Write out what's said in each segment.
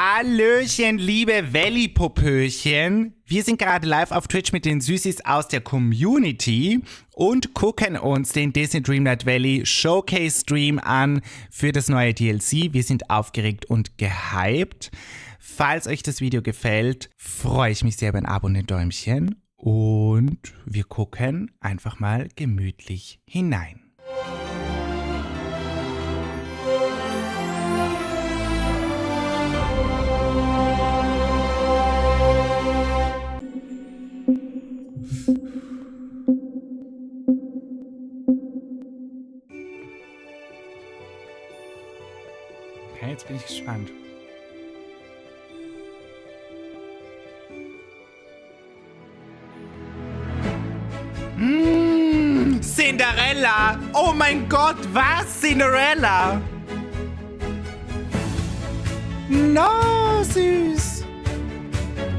Hallöchen, liebe Valley-Popöchen. Wir sind gerade live auf Twitch mit den Süßis aus der Community und gucken uns den Disney Dreamlight Valley Showcase Stream an für das neue DLC. Wir sind aufgeregt und gehypt. Falls euch das Video gefällt, freue ich mich sehr über ein Abo und ein Däumchen. Und wir gucken einfach mal gemütlich hinein. Okay, jetzt bin ich gespannt. Cinderella! Oh mein Gott, was? Cinderella! No, süß!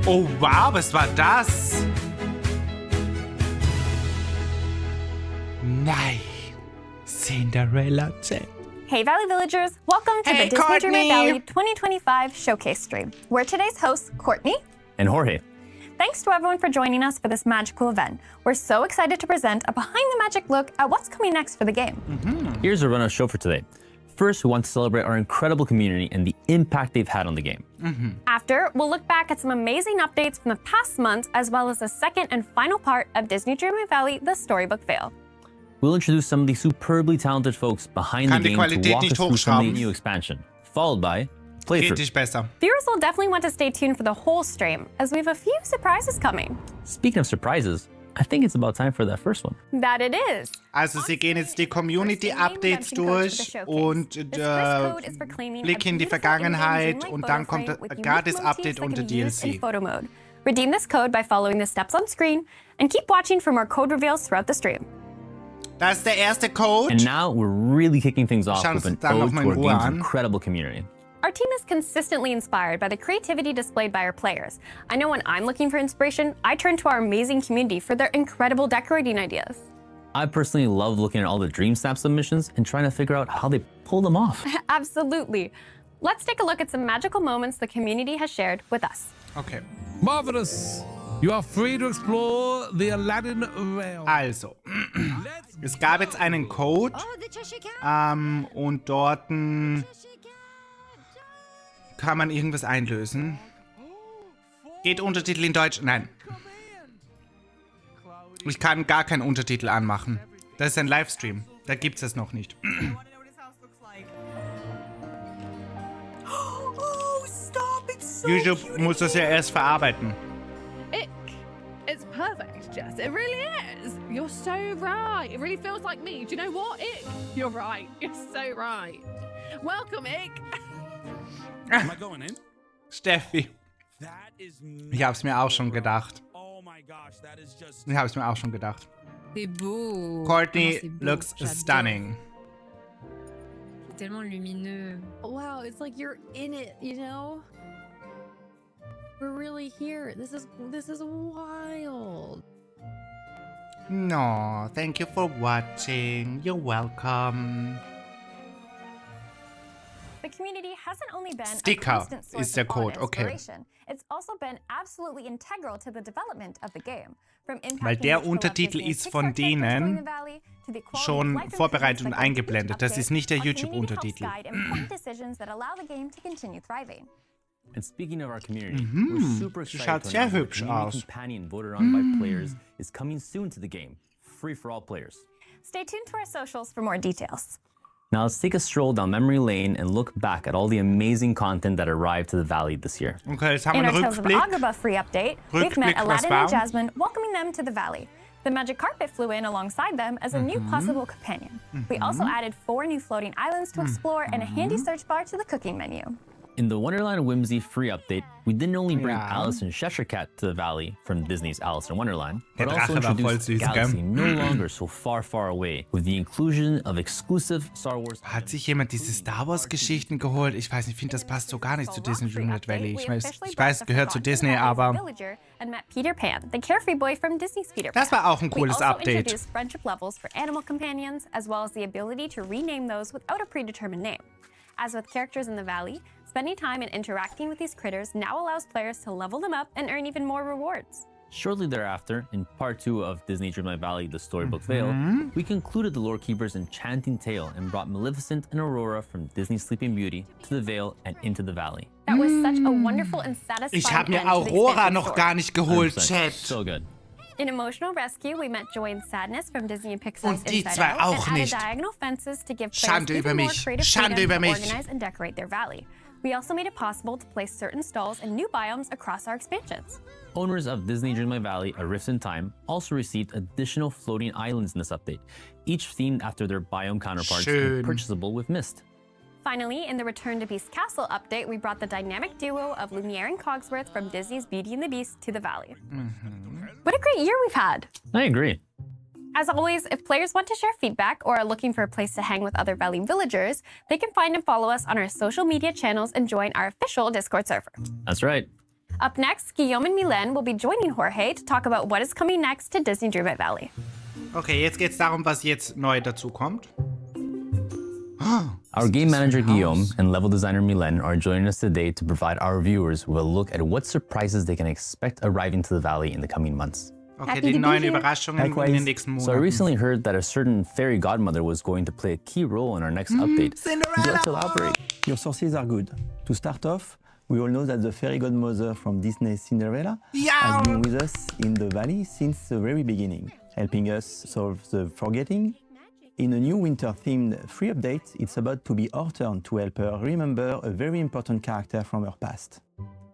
Oh wow, was war das? Nein! Cinderella Chat. Hey Valley Villagers, welcome to the Disney Dreamlight Valley 2025 Showcase Stream. We're today's hosts, Courtney and Jorge. Thanks to everyone for joining us for this magical event. We're so excited to present a behind-the-magic look at what's coming next for the game. Here's a run-of show for today. First, we want to celebrate our incredible community and the impact they've had on the game. After, we'll look back at some amazing updates from the past months, as well as the second and final part of Disney Dreamlight Valley, the Storybook Veil. We'll introduce some of the superbly talented folks behind the game to walk us through some of the new expansion, followed by playthrough. Viewers will definitely want to stay tuned for the whole stream, as we have a few surprises coming. Speaking of surprises, I think it's about time for that first one. That it is. Also sie gehen jetzt die Community-Updates durch und Blick in die Vergangenheit und dann kommt ein Gratis-Update und der DLC. Redeem this code by following the steps on screen and keep watching for more code reveals throughout the stream. Das ist der erste Code. And now we're really kicking things off with an ode to our game's an. incredible community. Our team is consistently inspired by the creativity displayed by our players. I know when I'm looking for inspiration, I turn to our amazing community for their incredible decorating ideas. I personally love looking at all the Dreamsnap submissions and trying to figure out how they pull them off. Absolutely. Let's take a look at some magical moments the community has shared with us. Okay. Marvelous! You are free to explore the Aladdin realm. Also, es gab jetzt einen Code und dort kann man irgendwas einlösen. Geht Untertitel in Deutsch? Nein. Ich kann gar keinen Untertitel anmachen. Das ist ein Livestream. Da gibt's es noch nicht. YouTube muss das ja erst verarbeiten. It's perfect, Jess. It really is. You're so right. It really feels like me. Do you know what, Ick? You're right. You're so right. Welcome, Ick. Am I going in? Steffi. Ich hab's mir auch schon gedacht. Ich hab's mir auch schon gedacht. Courtney looks stunning. Tellement lumineux. Wow, it's like you're in it, you know? We're really here. This is wild. No, thank you for watching. You're welcome. The community hasn't only been Sticker a constant source ist der of fun Code, and okay. inspiration, it's also been absolutely integral to the development of the game. From Weil der Untertitel ist von denen schon vorbereitet und eingeblendet. Das ist nicht der YouTube-Untertitel. And speaking of our community, we're super excited to announce hübsch that the aus. new companion voted on by players is coming soon to the game, free for all players. Stay tuned to our socials for more details. Now let's take a stroll down memory lane and look back at all the amazing content that arrived to the Valley this year. Okay, jetzt haben In wir our einen Tales of Rückblick. Agrabah free update, we've met Rückblick, was Aladdin war? and Jasmine, welcoming them to the Valley. The magic carpet flew in alongside them as a new possible companion. We also added 4 new floating islands to explore and a handy search bar to the cooking menu. In the Wonderland Whimsy free update, we didn't only bring Ja. Alice and Cheshire Cat to the Valley from Disney's Alice in Wonderland, Der but also Drache war voll introduced a süß, galaxy gell? no longer so far, far away with the inclusion of exclusive Star Wars. Hat sich jemand diese Star Wars Geschichten geholt? Ich weiß nicht, ich finde, das passt so gar nicht zu Disney Dreamlight Valley. Ich weiß, gehört zu Disney, aber Peter Pan, the carefree boy from Disney's Peter Pan. das war auch ein cooles We also Update. introduced friendship levels for animal companions, as well as the ability to rename those without a predetermined name. As with characters in the Valley, Spending time and interacting with these critters now allows players to level them up and earn even more rewards. Shortly thereafter, in part 2 of Disney Dreamlight Valley, the storybook Veil, we concluded the Lore Keeper's enchanting tale and brought Maleficent and Aurora from Disney's Sleeping Beauty to the Veil and into the valley. That was such a wonderful and satisfying Ich habe mir end to the Aurora expansion noch story. gar nicht geholt, 100%. Chat. So good. In Emotional Rescue, we met Joy and Sadness from Disney and Pixar's Und die Inside zwei Out auch and added nicht. diagonal fences to give players Schande über even more mich. creative Schande freedom über to mich. organize and decorate their valley. We also made it possible to place certain stalls and new biomes across our expansions. Owners of Disney Dreamlight Valley, A Rift in Time, also received additional floating islands in this update, each themed after their biome counterparts Schön. and purchasable with Mist. Finally, in the Return to Beast Castle update, we brought the dynamic duo of Lumiere and Cogsworth from Disney's Beauty and the Beast to the valley. What a great year we've had! I agree. As always, if players want to share feedback or are looking for a place to hang with other Valley villagers, they can find and follow us on our social media channels and join our official Discord server. That's right. Up next, Guillaume and Mylène will be joining Jorge to talk about what is coming next to Disney Dreamlight Valley. Okay, jetzt geht's darum, was jetzt neu dazu kommt. Our game manager Guillaume and level designer Mylène are joining us today to provide our viewers with a look at what surprises they can expect arriving to the valley in the coming months. Okay, Happy die to be neuen here. Überraschungen in den nächsten So I Monaten. recently heard that a certain fairy godmother was going to play a key role in our next update. Would you like to elaborate? Your sources are good. To start off, we all know that the fairy godmother from Disney's Cinderella has been with us in the valley since the very beginning, helping us solve the forgetting. In a new winter-themed free update, it's about to be our turn to help her remember a very important character from her past.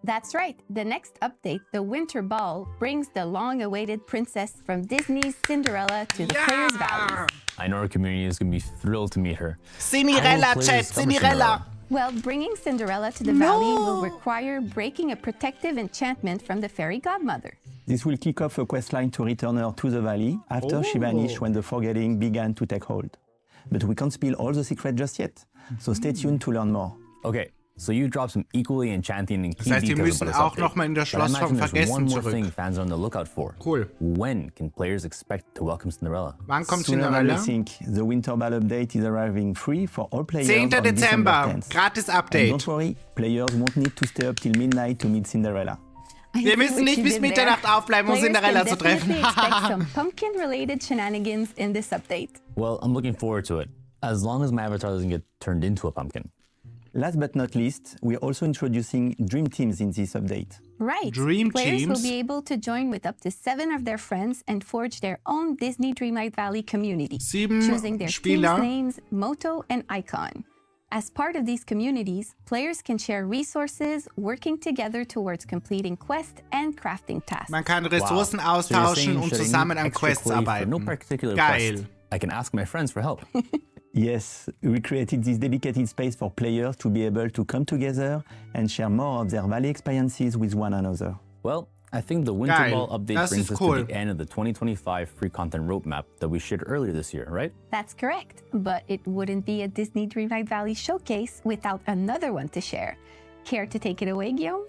That's right. The next update, the Winter Ball, brings the long-awaited princess from Disney's Cinderella to the players' valleys. I know our community is going to be thrilled to meet her. Cinderella, Chat, Cinderella. Well, bringing Cinderella to the valley will require breaking a protective enchantment from the fairy godmother. This will kick off a questline to return her to the valley after she vanished when the forgetting began to take hold. But we can't spill all the secrets just yet, so stay tuned to learn more. Okay, so you dropped some equally enchanting and key Das heißt, wir details müssen about auch this noch mal in update. das But I Schloss vom imagine there's one Vergessen more thing zurück. fans are on the lookout for. Cool. When can players expect to welcome Cinderella? Wann kommt Sooner than you Cinderella? think, the Winter Ball update is arriving free for all players 10. on December Dezember, 10th. gratis And Update. don't worry, players won't need to stay up till midnight to meet Cinderella. Wir müssen nicht bis Mitternacht aufbleiben, um Cinderella zu treffen. Expect some pumpkin-related shenanigans in this update. Well, I'm looking forward to it, as long as my avatar doesn't get turned into a pumpkin. Last but not least, we're also introducing Dream Teams in this update. Right. Dream Players teams? will be able to join with up to 7 of their friends and forge their own Disney Dreamlight Valley community, 7 choosing their Spieler. team's names, motto, and icon. As part of these communities, players can share resources, working together towards completing quests and crafting tasks. Man kann Ressourcen So you're austauschen saying und should I need zusammen an extra Quests clay for arbeiten. no particular Geil. quest? I can ask my friends for help. Yes, we created this dedicated space for players to be able to come together and share more of their valley experiences with one another. Well, I think the Winter Geil. Ball update Das brings ist us cool. to the end of the 2025 free content roadmap that we shared earlier this year, right? That's correct, but it wouldn't be a Disney Dreamlight Valley showcase without another one to share. Care to take it away, Guillaume?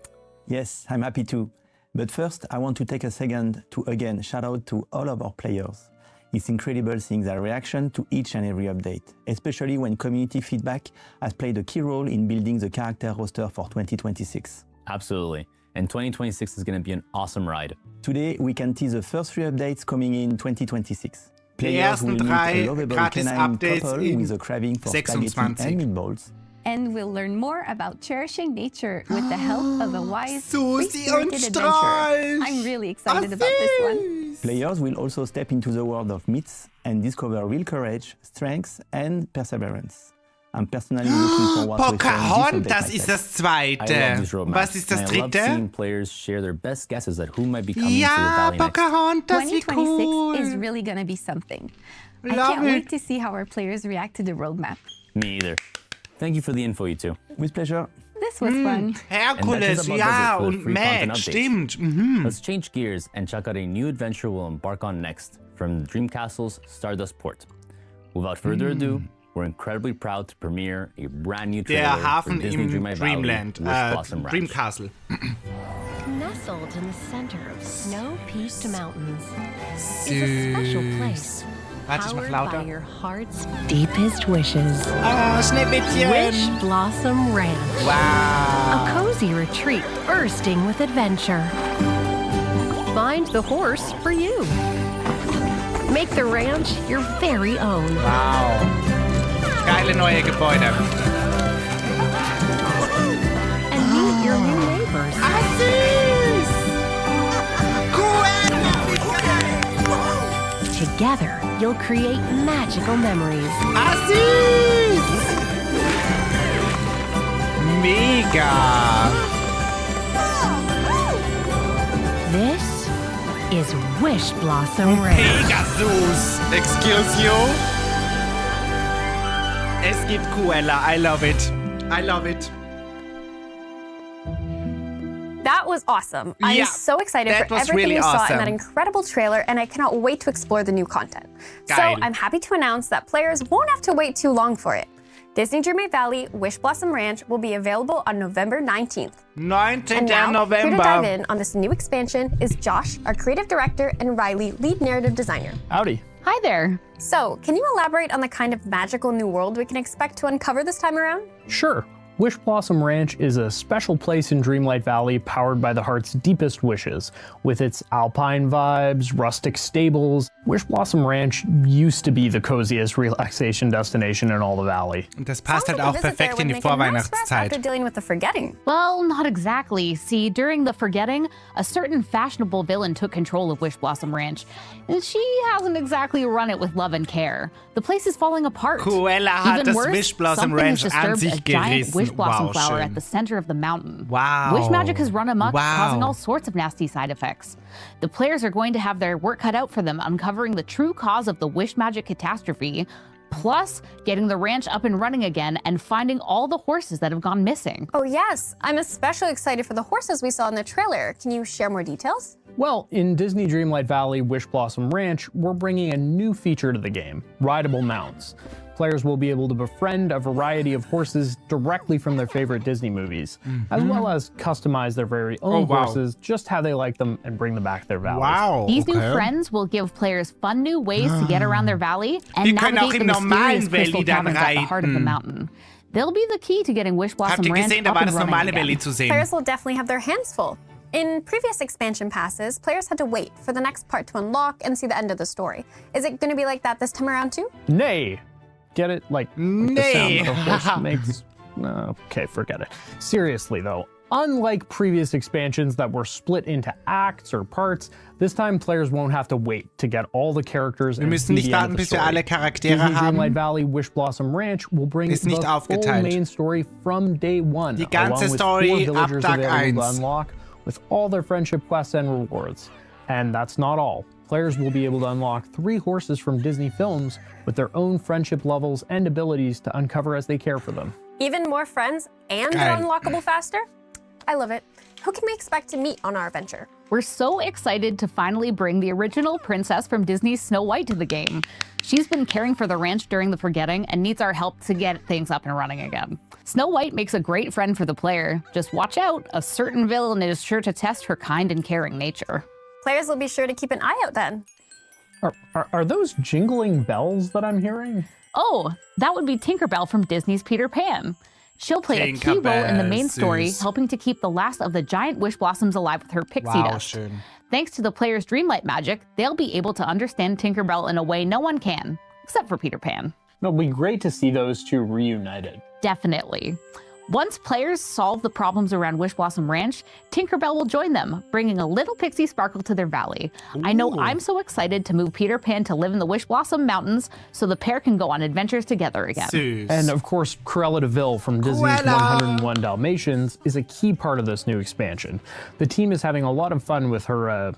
Yes, I'm happy to. But first, I want to take a second to again shout out to all of our players. It's incredible seeing their reaction to each and every update, especially when community feedback has played a key role in building the character roster for 2026. Absolutely. And 2026 is going to be an awesome ride. Today, we can tease the first 3 updates coming in 2026. Die Players will ersten meet 3 a lovable gratis canine Updates couple in with a craving for spaghetti 26. and meatballs. And we'll learn more about cherishing nature with the help of a wise, Susi und free-spirited Streich. adventurer. I'm really excited about this one. Players will also step into the world of myths and discover real courage, strength, and perseverance. I'm personally looking forward to exploring this Pocahontas update ist myself. das I love zweite. these roadmaps. Was ist das and I love dritte? seeing players share their best guesses at who might be coming to the Ja, valley next. Pocahontas, wie 2026 cool. is really going to be something. I Love can't wait it. to see how our players react to the roadmap. Me either. Thank you for the info, you two. With pleasure. This was fun. Herkules, about ja, does it for the und free Matt, content updates. stimmt. Mhm. Let's change gears and check out a new adventure we'll embark on next from Dream Castle's Stardust Port. Without further ado, we're incredibly proud to premiere a brand new trailer Der for Hafen Disney im Dreamlight Dreamland, Valley, Wishblossom Ranch. Dream Castle. Nestled in the center of snow-peaked mountains is a special place Warte, ich mach Powered lauter. by your heart's deepest wishes. Oh, Schneewittchen. Wishblossom Ranch. Wow. A cozy retreat bursting with adventure. Find the horse for you. Make the ranch your very own. Wow. Geile neue Gebäude. And meet your new neighbors. Together, you'll create magical memories. Süß. Mega. This is Wishblossom Ranch. Pegasus. Excuse you. Es gibt Cruella. I love it. I love it. That was awesome. I'm Yeah, so excited that for was everything really we saw in awesome. that incredible trailer, and I cannot wait to explore the new content. So Geil. I'm happy to announce that players won't have to wait too long for it. Disney Dreamlight Valley Wishblossom Ranch will be available on November 19th. 19. And now, here to November. dive in on this new expansion is Josh, our creative director, and Riley, lead narrative designer. Howdy. Hi there. So, can you elaborate on the kind of magical new world we can expect to uncover this time around? Sure. Wishblossom Ranch is a special place in Dreamlight Valley powered by the heart's deepest wishes. With its alpine vibes, rustic stables, Wishblossom Ranch used to be the coziest relaxation destination in all the valley. Und das passt halt Sounds like a auch visit there perfekt in would die make a nice rest Vorweihnachtszeit. after dealing with the forgetting. Well, not exactly. See, during the forgetting, a certain fashionable villain took control of Wishblossom Ranch, and she hasn't exactly run it with love and care. The place is falling apart. Cruella hat Even das worse, Wishblossom something Ranch has an disturbed sich a giant gerissen. Wishblossom Wow, flower schön. at the center of the mountain. Wow. Wish magic has run amok, Wow. causing all sorts of nasty side effects. The players are going to have their work cut out for them uncovering the true cause of the wish magic catastrophe, plus getting the ranch up and running again and finding all the horses that have gone missing. Oh yes, I'm especially excited for the horses we saw in the trailer. Can you share more details? Well, in Disney Dreamlight Valley Wishblossom Ranch, we're bringing a new feature to the game, rideable mounts. Players will be able to befriend a variety of horses directly from their favorite Disney movies, as well as customize their very own horses just how they like them and bring them back to their valley. Wow. These new friends will give players fun new ways to get around their valley and Wir können auch navigate the im normalen mysterious crystal Valley dann caverns at the heart of the reiten. mountain. They'll be the key to getting Habt Wishblossom ihr Ranch gesehen, da up war and das running normale again. Valley zu sehen. Players will definitely have their hands full. In previous expansion passes, players had to wait for the next part to unlock and see the end of the story. Is it going to be like that this time around too? Nay. Get it? Like the sound Nay. that a horse makes? Okay, forget it. Seriously though, unlike previous expansions that were split into acts or parts, this time players won't have to wait to get all the characters Wir and müssen see nicht the end warten, of the bis wir story. alle Charaktere Disney haben. Dreamlight Valley Wishblossom Ranch will bring Ist the nicht full aufgeteilt. main story from day one, Die ganze along with Story 4 ab villagers Tag available 1. to unlock with all their friendship quests and rewards. And that's not all. Players will be able to unlock 3 horses from Disney films with their own friendship levels and abilities to uncover as they care for them. Even more friends and they're Geil. unlockable faster? I love it. Who can we expect to meet on our adventure? We're so excited to finally bring the original princess from Disney's Snow White to the game. She's been caring for the ranch during the forgetting and needs our help to get things up and running again. Snow White makes a great friend for the player. Just watch out, a certain villain is sure to test her kind and caring nature. Players will be sure to keep an eye out then. Are those jingling bells that I'm hearing? Oh, that would be Tinkerbell from Disney's Peter Pan. She'll play a key role in the main story, Tinkerbell, süß. helping to keep the last of the giant wish blossoms alive with her pixie Wow, dust. schön. Thanks to the player's Dreamlight magic, they'll be able to understand Tinkerbell in a way no one can, except for Peter Pan. It'll be great to see those two reunited. Definitely. Once players solve the problems around Wishblossom Ranch, Tinkerbell will join them, bringing a little pixie sparkle to their valley. I know I'm so excited to move Peter Pan to live in the Wishblossom Mountains so the pair can go on adventures together again. Süß. And of course, Cruella de Vil from Disney's Cruella! 101 Dalmatians is a key part of this new expansion. The team is having a lot of fun with her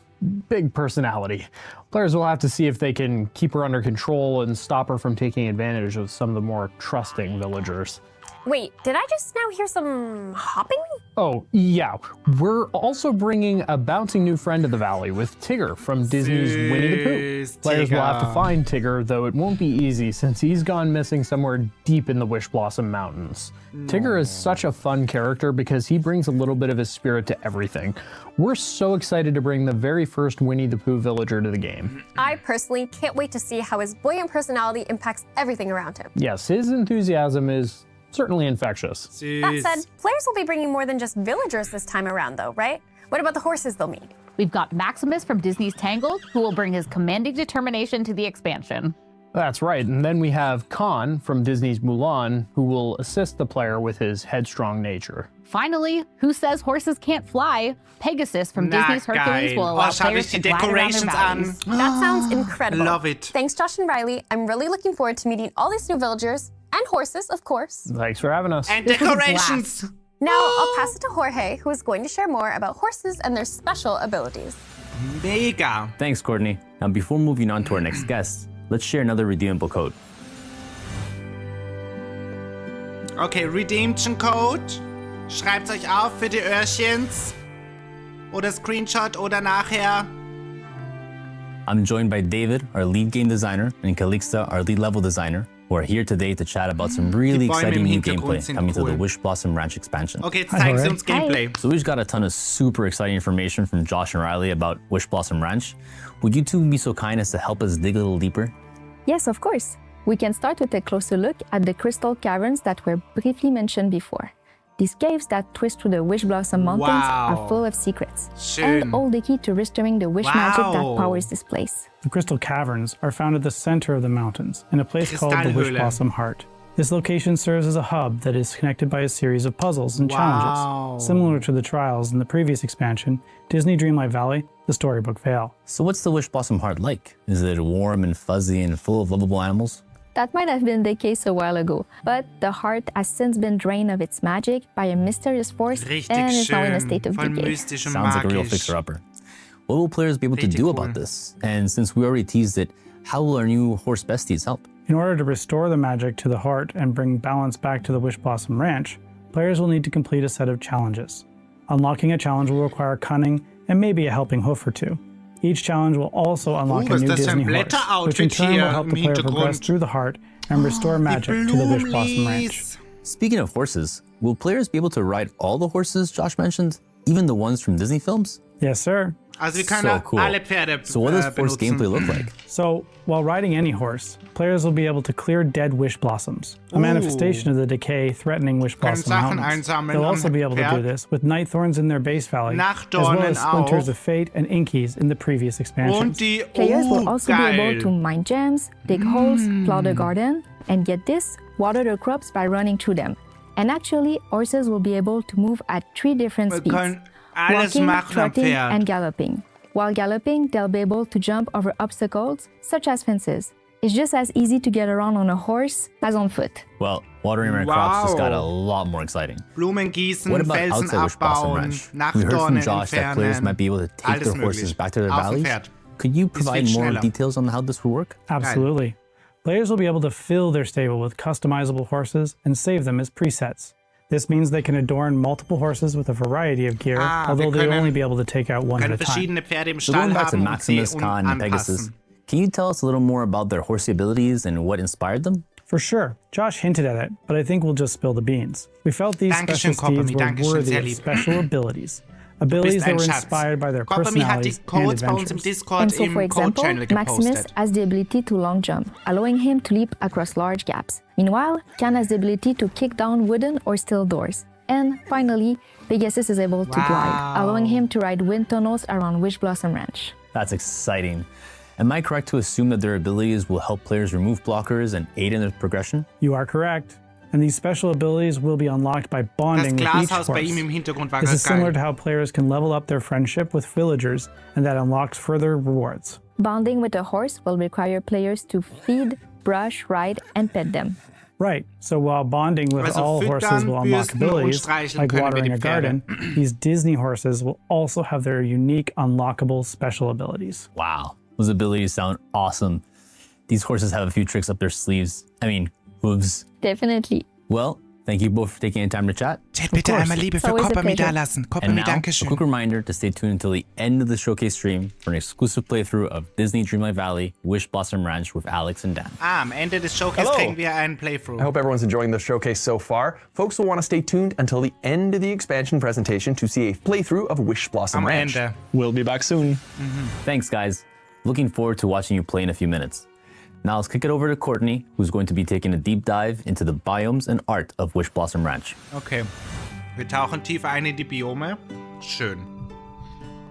big personality. Players will have to see if they can keep her under control and stop her from taking advantage of some of the more trusting villagers. Wait, did I just now hear some hopping? Oh, yeah. We're also bringing a bouncing new friend to the valley with Tigger from Disney's Winnie the Pooh. Players will have to find Tigger, though it won't be easy since he's gone missing somewhere deep in the Wishblossom Mountains. Tigger is such a fun character because he brings a little bit of his spirit to everything. We're so excited to bring the very first Winnie the Pooh villager to the game. I personally can't wait to see how his buoyant personality impacts everything around him. Yes, his enthusiasm is certainly infectious. That said, players will be bringing more than just villagers this time around though, right? What about the horses they'll meet? We've got Maximus from Disney's Tangled, who will bring his commanding determination to the expansion. That's right, and then we have Khan from Disney's Mulan, who will assist the player with his headstrong nature. Finally, who says horses can't fly? Pegasus from Disney's Hercules will allow players to glide around their valleys. That sounds incredible. Love it. Thanks, Josh and Riley. I'm really looking forward to meeting all these new villagers and horses, of course. Thanks for having us. And decorations. Now I'll pass it to Jorge, who is going to share more about horses and their special abilities. Mega. Thanks, Courtney. Now, before moving on to our next guest, let's share another redeemable code. Okay, Redemption Code. Schreibt's euch auf für die Öhrchens. Oder Screenshot oder nachher. I'm joined by David, our lead game designer, and Calixta, our lead level designer, who are here today to chat about some really exciting new gameplay coming to the Wishblossom Ranch expansion. Okay, jetzt zeigen Sie uns Gameplay. So we just got a ton of super exciting information from Josh and Riley about Wishblossom Ranch. Would you two be so kind as to help us dig a little deeper? Yes, of course. We can start with a closer look at the crystal caverns that were briefly mentioned before. These caves that twist through the Wishblossom Mountains are full of secrets and hold the key to restoring the wish magic that powers this place. The crystal caverns are found at the center of the mountains in a place called the Wishblossom Heart. This location serves as a hub that is connected by a series of puzzles and challenges. Similar to the trials in the previous expansion, Disney Dreamlight Valley, the Storybook Vale. So what's the Wishblossom Heart like? Is it warm and fuzzy and full of lovable animals? That might have been the case a while ago, but the heart has since been drained of its magic by a mysterious force and is now in a state of decay. Sounds like a real fixer-upper. What will players be able to do about this? And since we already teased it, how will our new horse besties help? In order to restore the magic to the heart and bring balance back to the Wishblossom Ranch, players will need to complete a set of challenges. Unlocking a challenge will require cunning and maybe a helping hoof or two. Each challenge will also unlock a new Disney horse, which in turn will help the player progress through the heart and restore magic to the Wishblossom Ranch. Speaking of horses, will players be able to ride all the horses Josh mentioned, even the ones from Disney films? Yes, sir. Also wir können alle Pferde So what does horse gameplay look like? So, while riding any horse, players will be able to clear dead wish blossoms, a manifestation of the decay threatening Wishblossom Mountains. They'll also be able to do this with night thorns in their base valley, as well as splinters of fate and inkies in the previous expansions. Players will also be able to mine gems, dig holes, plow the garden, and get this, water the crops by running through them. And actually, horses will be able to move at 3 different speeds. Walking, trotting, and galloping. While galloping, they'll be able to jump over obstacles, such as fences. It's just as easy to get around on a horse as on foot. Well, watering my crops just got a lot more exciting. Blumen gießen, What about Felsen outside Wishblossom Ranch? We heard from Josh that players might be able to take their horses back to their valleys. Could you provide more details on how this will work? Absolutely. Players will be able to fill their stable with customizable horses and save them as presets. This means they can adorn multiple horses with a variety of gear, although they'll only be able to take out one at a time. So going back to Maximus, Khan, and Pegasus, can you tell us a little more about their horsey abilities and what inspired them? For sure. Josh hinted at it, but I think we'll just spill the beans. We felt these special steeds were worthy of special abilities. Abilities that were inspired by their personalities and adventures. And so, for example, Maximus has the ability to long jump, allowing him to leap across large gaps. Meanwhile, Khan has the ability to kick down wooden or steel doors. And finally, Pegasus is able to glide, allowing him to ride wind tunnels around Wishblossom Ranch. That's exciting. Am I correct to assume that their abilities will help players remove blockers and aid in their progression? You are correct. And these special abilities will be unlocked by bonding with each horse. This is similar to how players can level up their friendship with villagers, and that unlocks further rewards. Bonding with a horse will require players to feed, brush, ride, and pet them. Right, so while bonding with all horses will unlock abilities, like watering a garden, these Disney horses will also have their unique unlockable special abilities. Wow, those abilities sound awesome. These horses have a few tricks up their sleeves. I mean, hooves. Definitely. Well, Thank you both for taking the time to chat. Chat, bitte einmal Liebe für Koppermi da lassen. And Koppermi, now, a danke schön. quick reminder to stay tuned until the end of the showcase stream for an exclusive playthrough of Disney Dreamlight Valley Wishblossom Ranch with Alex and Dan. Am Ende des Showcase kriegen wir einen Playthrough. I hope everyone's enjoying the showcase so far. Folks will want to stay tuned until the end of the expansion presentation to see a playthrough of Wishblossom Ranch. Ende. We'll be back soon. Thanks, guys. Looking forward to watching you play in a few minutes. Now let's kick it over to Courtney, who's going to be taking a deep dive into the biomes and art of Wishblossom Ranch. Okay. Wir tauchen tief ein in die Biome. Schön.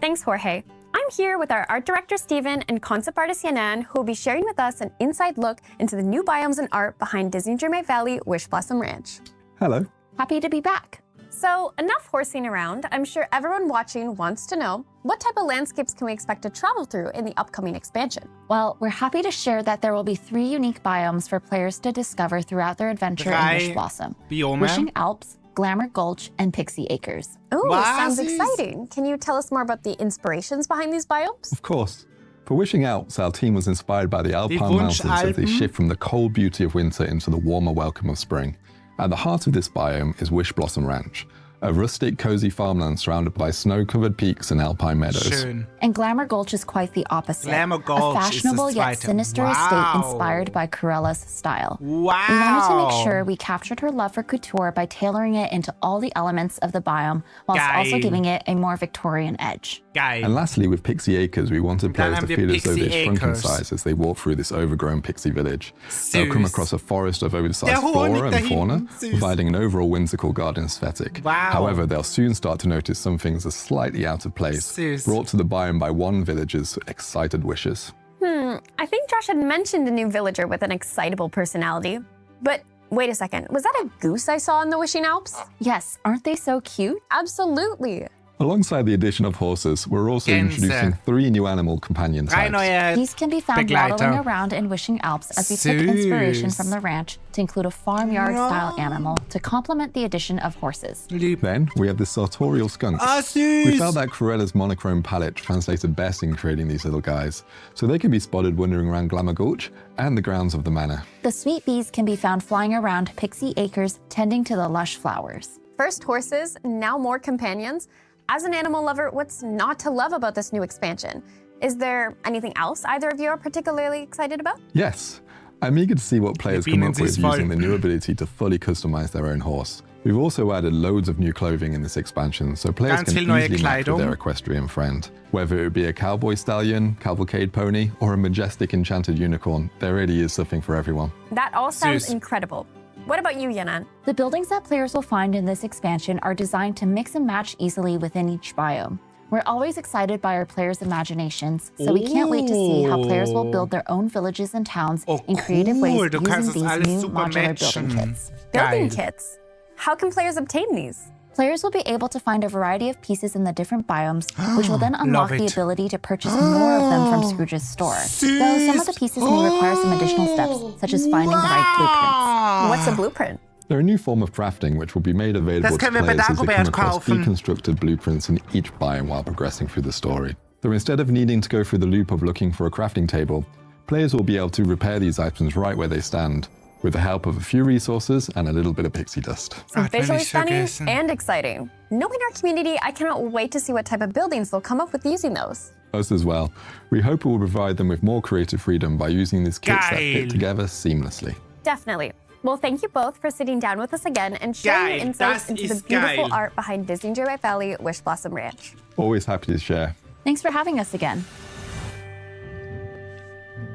Thanks, Jorge. I'm here with our art director, Steven, and concept artist, Yanan, who will be sharing with us an inside look into the new biomes and art behind Disney Dreamlight Valley Wishblossom Ranch. Hello. Happy to be back. So, enough horsing around. I'm sure everyone watching wants to know, what type of landscapes can we expect to travel through in the upcoming expansion? Well, we're happy to share that there will be 3 unique biomes for players to discover throughout their adventure in Wishblossom. Biome. Wishing Alps, Glamour Gulch, and Pixie Acres. Oh, sounds exciting. Can you tell us more about the inspirations behind these biomes? Of course. For Wishing Alps, our team was inspired by the Alpine Mountains as they shift from the cold beauty of winter into the warmer welcome of spring. At the heart of this biome is Wishblossom Ranch, a rustic, cozy farmland surrounded by snow-covered peaks and alpine meadows. Schön. And Glamour Gulch is quite the opposite. Glamour Gulch a fashionable ist yet das zweite. sinister estate inspired by Corella's style. Wow. We wanted to make sure we captured her love for couture by tailoring it into all the elements of the biome, whilst also giving it a more Victorian edge. Geil. And lastly, with Pixie Acres, we wanted players to feel as though Pixie they've shrunk in Acres. size as they walk through this overgrown pixie village. They'll come across a forest of oversized Der Honig flora da and fauna, hinten. Süß. providing an overall whimsical garden aesthetic. Wow. However, they'll soon start to notice some things are slightly out of place, Süß. brought to the biome by one villager's excited wishes. I think Josh had mentioned a new villager with an excitable personality. But wait a second, was that a goose I saw in the Wishing Alps? Yes, aren't they so cute? Absolutely. Alongside the addition of horses, we're also Gänse. introducing 3 new animal companion Drei types. neue These can be found Begleiter. waddling around in Wishing Alps as we took inspiration from the ranch to include a farmyard-style animal to complement the addition of horses. Then we have the sartorial skunks. süß. We felt that Corella's monochrome palette translated best in creating these little guys, so they can be spotted wandering around Glamour Gulch and the grounds of the manor. The sweet bees can be found flying around Pixie Acres, tending to the lush flowers. First horses, now more companions. As an animal lover, what's not to love about this new expansion? Is there anything else either of you are particularly excited about? Yes, I'm eager to see what players come up with using the new ability to fully customize their own horse. We've also added loads of new clothing in this expansion, so players Ganz can viel neue easily match with Kleidung. their equestrian friend. Whether it be a cowboy stallion, cavalcade pony, or a majestic enchanted unicorn, there really is something for everyone. That all sounds Süß. incredible. What about you, Yanan? The buildings that players will find in this expansion are designed to mix and match easily within each biome. We're always excited by our players' imaginations, so we can't wait to see how players will build their own villages and towns in creative ways Du kannst using das these alles new super modular matchen. building kits. Building Geil. kits. How can players obtain these? Players will be able to find a variety of pieces in the different biomes, which will then unlock Love the it. ability to purchase more of them from Scrooge's store. Though some of the pieces may require some additional steps, such as finding the right blueprints. What's a blueprint? They're a new form of crafting which will be made available to können wir bei players as they come Dagobert across kaufen. deconstructed blueprints in each biome while progressing through the story. So instead of needing to go through the loop of looking for a crafting table, players will be able to repair these items right where they stand, with the help of a few resources and a little bit of pixie dust. Visually stunning and exciting. Knowing our community, I cannot wait to see what type of buildings they'll come up with using those. Us as well. We hope it will provide them with more creative freedom by using these kits that fit Geil. together seamlessly. Definitely. Well, thank you both for sitting down with us again and sharing your Geil, insights das into the ist beautiful geil. art behind Disney Dreamlight Valley Wishblossom Ranch. Always happy to share. Thanks for having us again.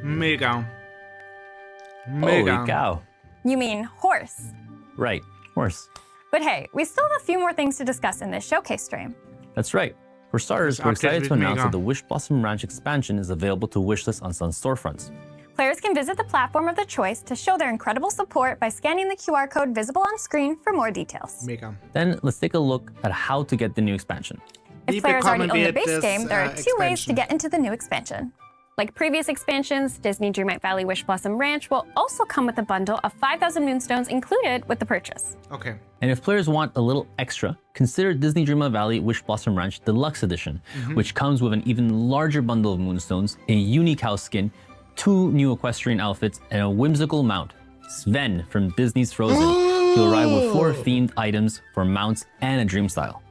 Mega. Holy cow. You mean horse. Right, horse. But hey, we still have a few more things to discuss in this showcase stream. That's right. For starters, we're excited to announce that the Wishblossom Ranch expansion is available to wishlist on some storefronts. Players can visit the platform of their choice to show their incredible support by scanning the QR code visible on screen for more details. Mega. Then let's take a look at how to get the new expansion. If players already own the base game, there are 2 ways to get into the new expansion. Like previous expansions, Disney Dreamlight Valley Wishblossom Ranch will also come with a bundle of 5,000 moonstones included with the purchase. Okay. And if players want a little extra, consider Disney Dreamlight Valley Wishblossom Ranch Deluxe Edition, which comes with an even larger bundle of moonstones, a unique house skin, 2 new equestrian outfits, and a whimsical mount, Sven from Disney's Frozen, You'll ride with 4 themed items for mounts and a dream style.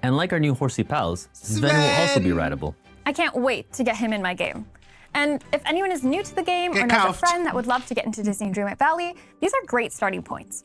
And like our new horsey pals, Sven will also be rideable. I can't wait to get him in my game. And if anyone is new to the game or knows a friend that would love to get into Disney Dreamlight Valley, these are great starting points.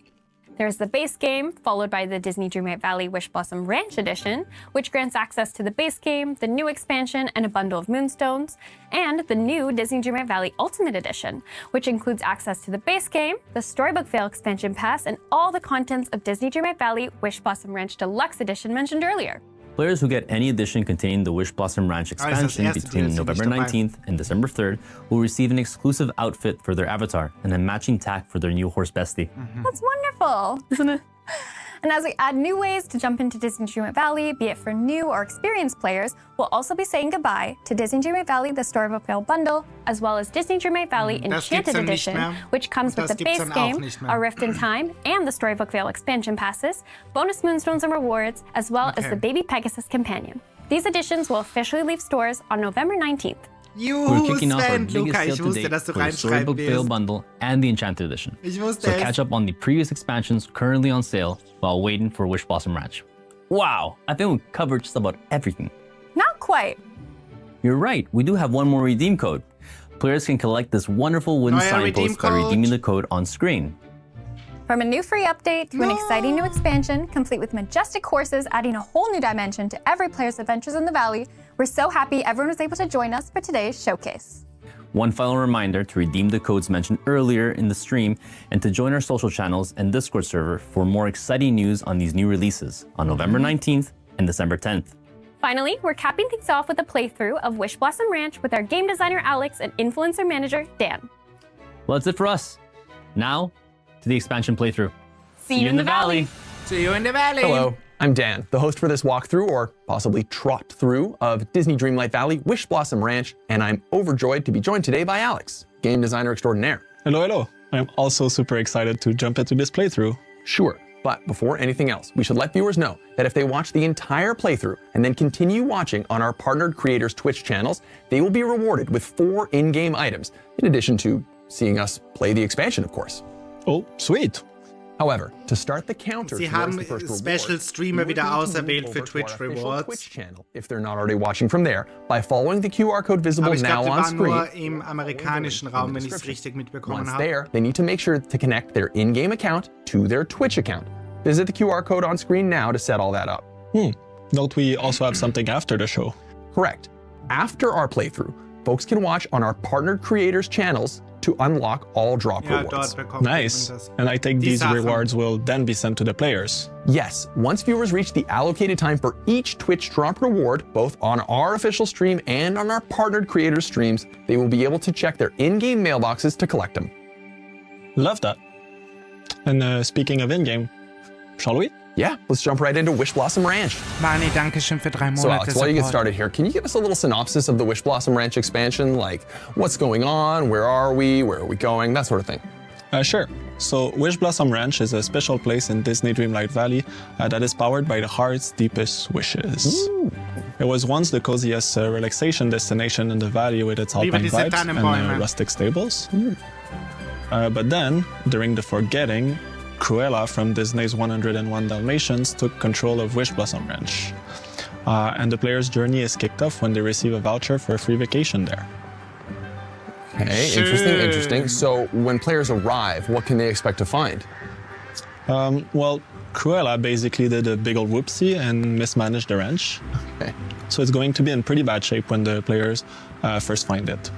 There's the base game, followed by the Disney Dreamlight Valley Wishblossom Ranch Edition, which grants access to the base game, the new expansion, and a bundle of moonstones, and the new Disney Dreamlight Valley Ultimate Edition, which includes access to the base game, the Storybook Vale Expansion Pass, and all the contents of Disney Dreamlight Valley Wishblossom Ranch Deluxe Edition mentioned earlier. Players who get any edition containing the Wishblossom Ranch expansion between November 19th and December 3rd will receive an exclusive outfit for their avatar and a matching tack for their new horse bestie. That's wonderful, isn't it? And as we add new ways to jump into Disney Dreamlight Valley, be it for new or experienced players, we'll also be saying goodbye to Disney Dreamlight Valley The Storybook Vale Bundle, as well as Disney Dreamlight Valley Enchanted Edition, which comes with the base game, A Rift in Time, and the Storybook Vale expansion passes, bonus moonstones and rewards, as well as the Baby Pegasus Companion. These editions will officially leave stores on November 19th. We're kicking off our biggest sale to date for the Storybook Vale Bundle and the Enchanted Edition. So catch up on the previous expansions currently on sale while waiting for Wishblossom Ranch. Wow, I think we covered just about everything. Not quite. You're right, we do have one more redeem code. Players can collect this wonderful wooden signpost by redeeming the code on screen. From a new free update to an exciting new expansion, complete with majestic horses adding a whole new dimension to every player's adventures in the valley, we're so happy everyone was able to join us for today's showcase. One final reminder to redeem the codes mentioned earlier in the stream and to join our social channels and Discord server for more exciting news on these new releases on November 19th and December 10th. Finally, we're capping things off with a playthrough of Wishblossom Ranch with our game designer Alex and influencer manager Dan. Well, that's it for us. Now, to the expansion playthrough. See you in the valley. See you in the valley. Hello, I'm Dan, the host for this walkthrough, or possibly trot through, of Disney Dreamlight Valley Wishblossom Ranch, and I'm overjoyed to be joined today by Alex, game designer extraordinaire. Hello, hello. I'm also super excited to jump into this playthrough. Sure, but before anything else, we should let viewers know that if they watch the entire playthrough and then continue watching on our partnered creators' Twitch channels, they will be rewarded with 4 in-game items, in addition to seeing us play the expansion, of course. Oh, sweet. However, to start the counter, Sie haben Special Streamer wieder auserwählt für Twitch Rewards. Twitch channel, if they're not already watching from there, by following the QR code visible now on screen. Nur im amerikanischen Raum, wenn ich es richtig mitbekommen habe. Once there, they need to make sure to connect their in-game account to their Twitch account. Visit the QR code on screen now to set all that up. Don't we also have something after the show? Correct. After our playthrough, folks can watch on our partnered creators' channels to unlock all drop rewards. Nice. And I think these rewards will then be sent to the players. Yes, once viewers reach the allocated time for each Twitch drop reward, both on our official stream and on our partnered creators' streams, they will be able to check their in-game mailboxes to collect them. Love that. And speaking of in-game, shall we? Yeah, let's jump right into Wishblossom Ranch. Mani, danke schön für 3 Monate. So Alex, while you get started here, can you give us a little synopsis of the Wishblossom Ranch expansion? Like, what's going on, where are we going, that sort of thing. Sure. So Wishblossom Ranch is a special place in Disney Dreamlight Valley that is powered by the heart's deepest wishes. Ooh. It was once the coziest relaxation destination in the valley with its alpine vibes and rustic stables. But then, during the forgetting, Cruella from Disney's 101 Dalmatians took control of Wishblossom Ranch. And the player's journey is kicked off when they receive a voucher for a free vacation there. Okay, interesting. So when players arrive, what can they expect to find? Well, Cruella basically did a big old whoopsie and mismanaged the ranch. Okay. So it's going to be in pretty bad shape when the players first find it.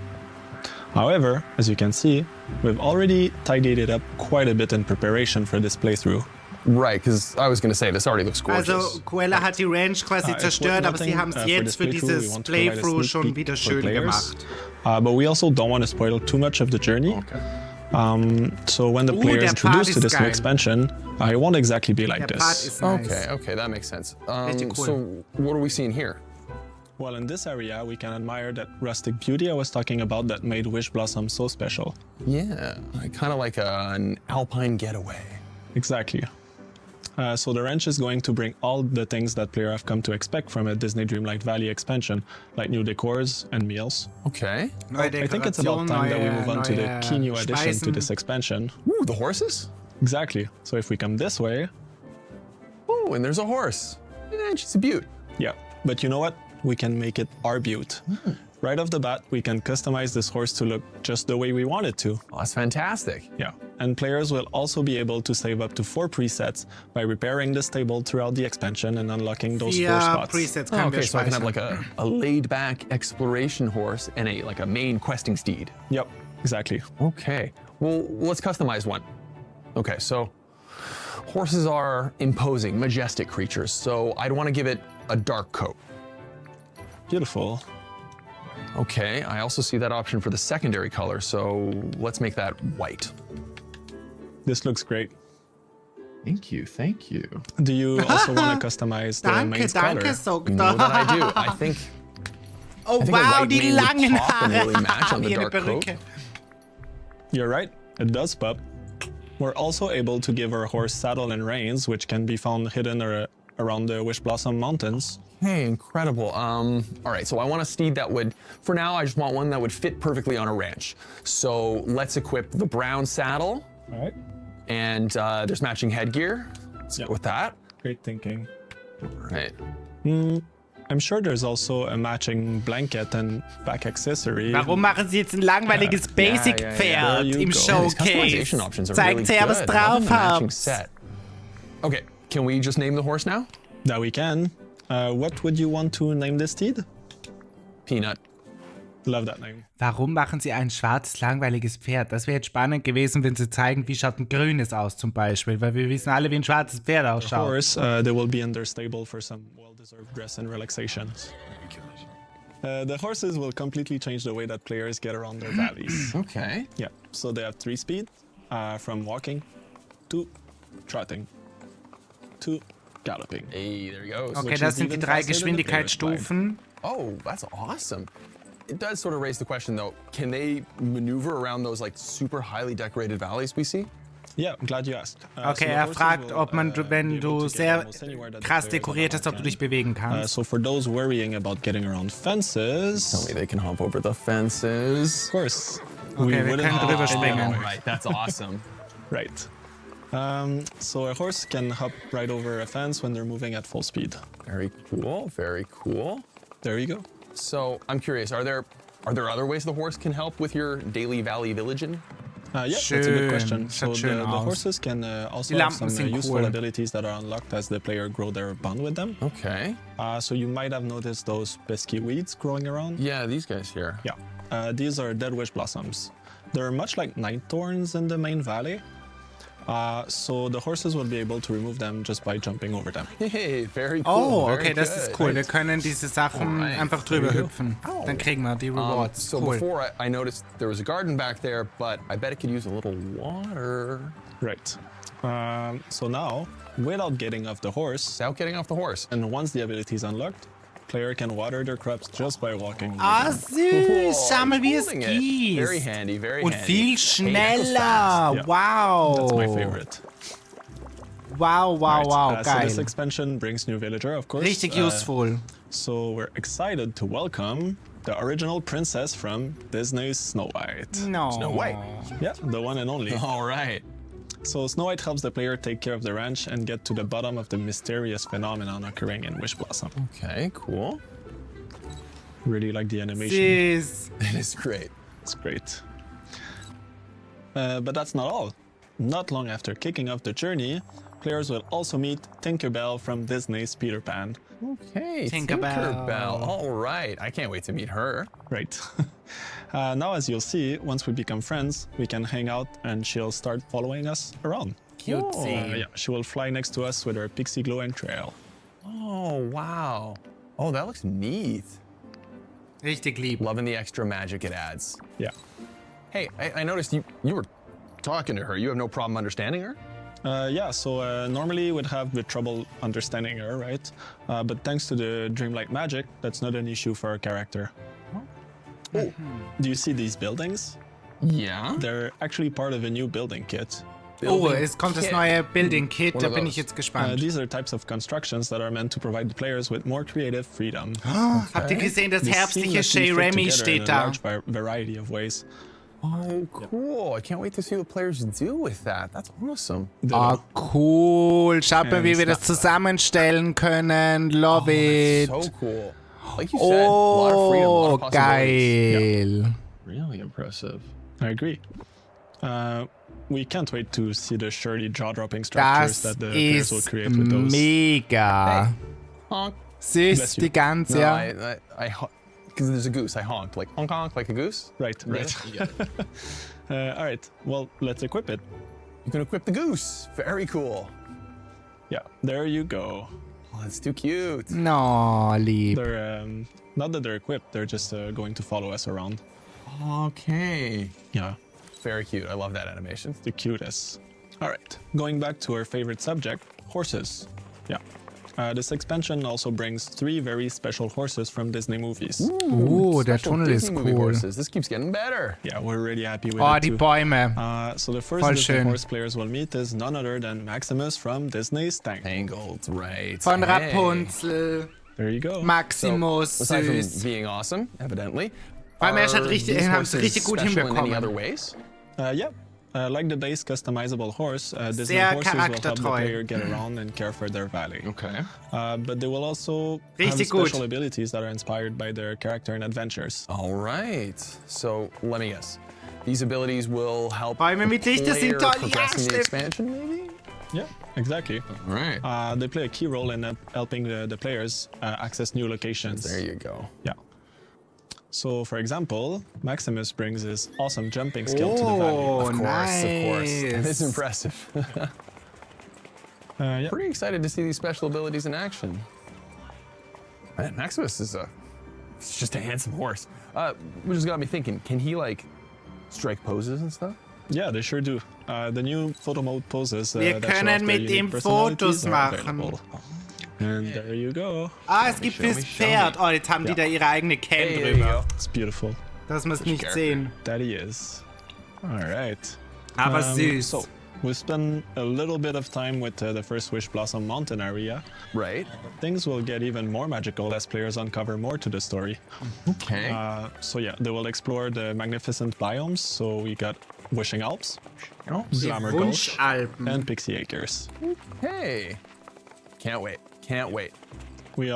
However, as you can see, we've already tidied it up quite a bit in preparation for this playthrough. Right, because I was going to say, this already looks gorgeous. Also, Cruella hat die Ranch quasi zerstört, aber sie haben es jetzt für dieses Playthrough schon wieder schön gemacht. But we also don't want to spoil too much of the journey. Okay. So when the player is introduced to this new expansion, it won't exactly be like this. Nice. Okay, that makes sense. Cool. So what are we seeing here? Well, in this area, we can admire that rustic beauty I was talking about that made Wishblossom so special. Yeah, kind of like an alpine getaway. Exactly. So the ranch is going to bring all the things that players have come to expect from a Disney Dreamlight Valley expansion, like new decors and meals. Okay. I think it's about time that we move on to the key new addition to this expansion. Ooh, the horses? Exactly. So if we come this way... Oh, and there's a horse. And she's a beaut. Yeah, but you know what? We can make it our beaut. Right off the bat, we can customize this horse to look just the way we want it to. Oh, that's fantastic. Yeah, and players will also be able to save up to 4 presets by repairing the stable throughout the expansion and unlocking those 4 spots. Presets okay, so I can have like a laid-back exploration horse and a main questing steed. Yep, exactly. Okay, well, let's customize one. Okay, so horses are imposing, majestic creatures, so I'd want to give it a dark coat. Beautiful. Okay, I also see that option for the secondary color, so let's make that white. This looks great. Thank you, thank you. Do you also want to customize the main color? Danke, You know that I do. I think. Oh I think wow, a white die mane would langen pop and Haare. really match on the Wie eine dark coat. Perücke. You're right, it does pop. We're also able to give our horse saddle and reins, which can be found hidden around the Wishblossom Mountains. Hey, incredible. All right, so I want a steed that would, for now, I just want one that would fit perfectly on a ranch. So let's equip the brown saddle. All right. And there's matching headgear. Let's go with that. Great thinking. All right. I'm sure there's also a matching blanket and back accessory. Warum machen sie jetzt ein langweiliges Basic-Pferd im Showcase? Zeigt her, was drauf habt. Okay, can we just name the horse now? That we can. What would you want to name this steed? Peanut. Love that name. Warum machen sie ein schwarzes, langweiliges Pferd? Das wäre jetzt spannend gewesen, wenn sie zeigen, wie schaut ein grünes aus zum Beispiel, weil wir wissen alle, wie ein schwarzes Pferd ausschaut. Of course, they will be in their stable for some well-deserved rest and relaxation. The horses will completely change the way that players get around their valleys. Okay. Yeah, so they have 3 speed, from walking to trotting to galloping. Hey, there you go. Okay, das sind die 3 Geschwindigkeitsstufen. Oh, that's awesome. It does sort of raise the question though, can they maneuver around those like super highly decorated valleys we see? Yeah, I'm glad you asked. Okay, er fragt, ob man, wenn du sehr krass dekoriert hast, ob du dich bewegen kannst. So for those worrying about getting around fences... Tell me they can hop over the fences. Of course. Okay, wir können drüber springen. Right, that's awesome. Right. So a horse can hop right over a fence when they're moving at full speed. Very cool, very cool. There you go. So I'm curious, are there other ways the horse can help with your daily valley villaging? Yeah, that's a good question. So the horses can also have some useful abilities that are unlocked as the player grow their bond with them. Okay. So you might have noticed those pesky weeds growing around. Yeah, these guys here. Yeah. These are dead wish blossoms. They're much like night thorns in the main valley. So the horses will be able to remove them just by jumping over them. Hey, very cool. Oh, okay, das ist cool. Wir können diese Sachen einfach drüber hüpfen. Dann kriegen wir die Rewards. So cool. before I noticed there was a garden back there, but I bet it could use a little water. Right. So now, without getting off the horse, and once the ability is unlocked, player can water their crops just by walking. Ah, süß. Schau mal, wie es gießt. Very handy, very Und handy. viel schneller. Yeah. Wow. That's my favorite. Wow, wow, So geil. this expansion brings new villager, of course. Richtig useful. So we're excited to welcome the original princess from Disney's Snow White. No. Snow White. Yeah, the one and only. All right. So Snow White helps the player take care of the ranch and get to the bottom of the mysterious phenomenon occurring in Wishblossom. Okay, cool. Really like the animation. Süß. It is great. It's great. But that's not all. Not long after kicking off the journey, players will also meet Tinkerbell from Disney's Peter Pan. Okay, Tinkerbell. All right, I can't wait to meet her. Right. Now, as you'll see, once we become friends, we can hang out and she'll start following us around. Cutesy. Yeah, she will fly next to us with her pixie glow and trail. Oh, wow. Oh, that looks neat. Richtig lieb. Loving the extra magic it adds. Yeah. Hey, I noticed you were talking to her. You have no problem understanding her? Yeah, so normally we'd have the trouble understanding her, right? But thanks to the Dreamlight magic, that's not an issue for our character. Oh, do you see these buildings? Yeah. They're actually part of a new building kit. Oh, es kommt das neue Building Kit, da bin ich jetzt gespannt. These are types of constructions that are meant to provide the players with more creative freedom. Habt ihr gesehen, das herbstliche Shay Remy steht da? Variety of ways. Oh, cool. I can't wait to see what players do with that. That's awesome. Oh, cool. Schaut mal, wie wir das zusammenstellen können. Love it. That's so cool. Like you said, a lot of freedom, a lot of possibilities. Geil. Yeah. Really impressive. I agree. We can't wait to see the surely jaw-dropping structures that the players will create with those. Mega. Hey. Honk. Süß, die ganze. No, I because there's a goose. I honked like honk honk like a goose. Right. Yeah. All right. Well, let's equip it. You can equip the goose. Very cool. Yeah. There you go. Oh, that's too cute. No, lieb. They're not that they're equipped. They're just going to follow us around. Okay. Yeah. Very cute. I love that animation. The cutest. All right. Going back to our favorite subject, horses. Yeah. This expansion also brings 3 very special horses from Disney movies. Ooh, der Tunnel ist cool. Horses. This keeps getting better. Yeah, we're really happy with it. Oh, die Bäume. So the first Disney horse players will meet is none other than Maximus from Disney's Tangled, right. Von Rapunzel. There you go. Maximus, so, aside from being awesome, evidently. Weil wir haben es richtig gut hinbekommen. In any other ways? Yeah. Like the base customizable horse, Disney horses will help the player get around and care for their valley. Okay. But they will also have special abilities that are inspired by their character and adventures. All right. So let me guess. These abilities will help Bäume mit Lichter sind toll. Progress in the expansion, maybe? Yeah, exactly. All right. They play a key role in helping the players access new locations. There you go. Yeah. So, for example, Maximus brings his awesome jumping skill to the valley. Of course. That is impressive. Yeah. Pretty excited to see these special abilities in action. Man, Maximus is it's just a handsome horse. Which has got me thinking, can he like strike poses and stuff? Yeah, they sure do. The new photo mode poses Wir können mit ihm Fotos machen. And there you go. Es gibt fürs Pferd. Oh, jetzt haben die da ihre eigene Cam drüber. It's beautiful. Das müsst ihr nicht sehen. That he is. All right. Aber süß. So, we spent a little bit of time with the first Wishblossom mountain area. Right. Things will get even more magical as players uncover more to the story. Okay. So yeah, they will explore the magnificent biomes. So we got Wishing Alps, Glamour Gulch, and Pixie Acres. Hey. Can't wait. Can't wait. We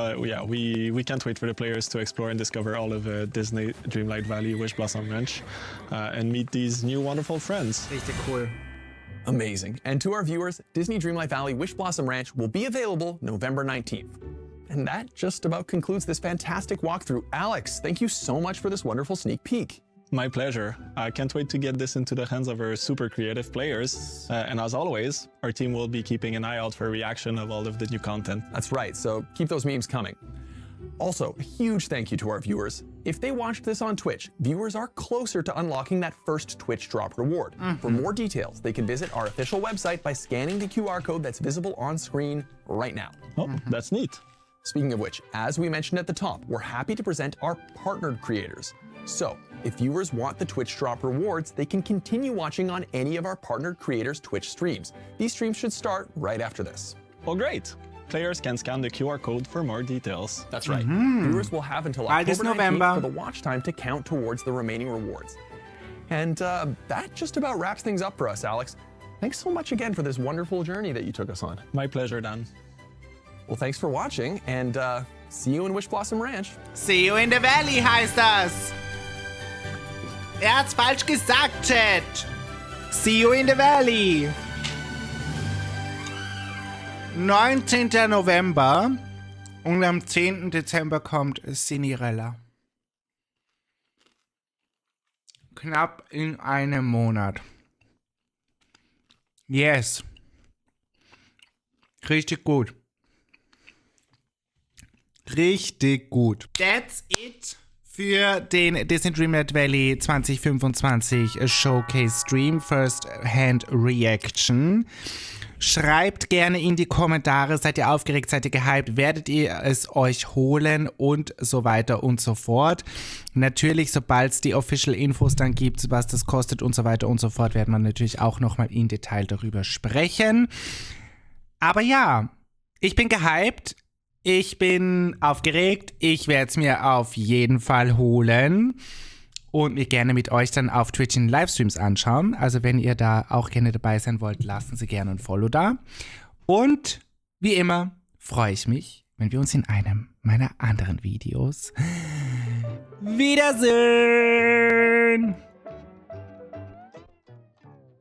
can't wait for the players to explore and discover all of Disney Dreamlight Valley Wishblossom Ranch and meet these new wonderful friends. Richtig cool. Amazing. And to our viewers, Disney Dreamlight Valley Wishblossom Ranch will be available November 19th. And that just about concludes this fantastic walkthrough. Alex, thank you so much for this wonderful sneak peek. My pleasure. I can't wait to get this into the hands of our super creative players. And as always, our team will be keeping an eye out for a reaction of all of the new content. That's right, so keep those memes coming. Also, a huge thank you to our viewers. If they watched this on Twitch, viewers are closer to unlocking that first Twitch drop reward. For more details, they can visit our official website by scanning the QR code that's visible on screen right now. Oh, that's neat. Speaking of which, as we mentioned at the top, we're happy to present our partnered creators. So, if viewers want the Twitch drop rewards, they can continue watching on any of our partnered creators' Twitch streams. These streams should start right after this. Oh, great. Players can scan the QR code for more details. That's right. Viewers will have until October 19th for the watch time to count towards the remaining rewards. And that just about wraps things up for us, Alex. Thanks so much again for this wonderful journey that you took us on. My pleasure, Dan. Well, thanks for watching, and see you in Wishblossom Ranch. See you in the valley heißt das. Hat's falsch gesagt, Chat. See you in the valley. 19. November und am 10. Dezember kommt Cinderella. Knapp in einem Monat. Yes. Richtig gut. Richtig gut. That's it für den Disney Dreamlight Valley 2025 Showcase Stream First Hand Reaction. Schreibt gerne in die Kommentare, seid ihr aufgeregt, seid ihr gehypt, werdet ihr es euch holen und so weiter und so fort. Natürlich, sobald es die Official Infos dann gibt, was das kostet und so weiter und so fort, werden wir natürlich auch nochmal in Detail darüber sprechen. Aber ja, ich bin gehypt. Ich bin aufgeregt, ich werde es mir auf jeden Fall holen und mir gerne mit euch dann auf Twitch in Livestreams anschauen. Also wenn ihr da auch gerne dabei sein wollt, lassen Sie gerne ein Follow da. Und wie immer freue ich mich, wenn wir uns in einem meiner anderen Videos wiedersehen.